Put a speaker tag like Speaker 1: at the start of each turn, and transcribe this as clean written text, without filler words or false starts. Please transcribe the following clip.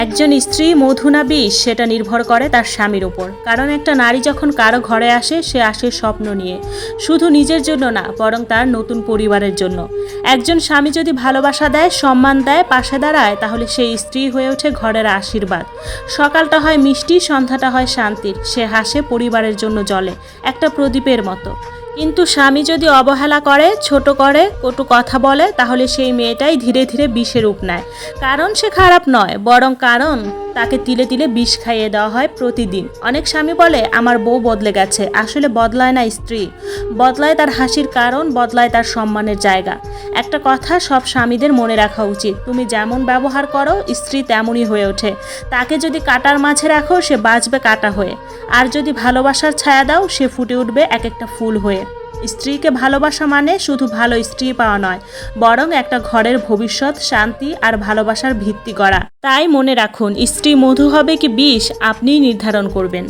Speaker 1: একজন স্ত্রী মধু না বিষ সেটা নির্ভর করে তার স্বামীর উপর। কারণ একটা নারী যখন কারো ঘরে আসে, সে আসে স্বপ্ন নিয়ে, শুধু নিজের জন্য না, বরং তার নতুন পরিবারের জন্য। একজন স্বামী যদি ভালোবাসা দেয়, সম্মান দেয়, পাশে দাঁড়ায়, তাহলে সেই স্ত্রী হয়ে ওঠে ঘরের আশীর্বাদ। সকালটা হয় মিষ্টি, সন্ধ্যাটা হয় শান্তির। সে হাসে, পরিবারের জন্য জ্বলে, একটা প্রদীপের মতো। কিন্তু স্বামী যদি অবহেলা করে, ছোট করে, কটু কথা বলে, তাহলে সেই মেয়েটাই ধীরে ধীরে বিষের রূপ নেয়। কারণ সে খারাপ নয়, বরং কারণ তাকে তিলে তিলে বিষ খাইয়ে দেওয়া হয় প্রতিদিন। অনেক স্বামী বলে আমার বউ বদলে গেছে, আসলে বদলায় না স্ত্রী, বদলায় তার হাসির কারণ, বদলায় তার সম্মানের জায়গা। একটা কথা সব স্বামীদের মনে রাখা উচিত, তুমি যেমন ব্যবহার করো, স্ত্রী তেমনই হয়ে ওঠে। তাকে যদি কাঁটার মাঝে রাখো, সে বাঁচবে কাঁটা হয়ে। আর যদি ভালোবাসার ছায়া দাও, সে ফুটে উঠবে এক একটা ফুল হয়ে। স্ত্রীকে ভালোবাসা মানে শুধু ভালো স্ত্রী পাওয়া নয়, বরং একটা ঘরের ভবিষ্যৎ, শান্তি আর ভালোবাসার ভিত্তি গড়া। তাই মনে রাখুন, স্ত্রী মধু হবে কি বিষ, আপনিই নির্ধারণ করবেন।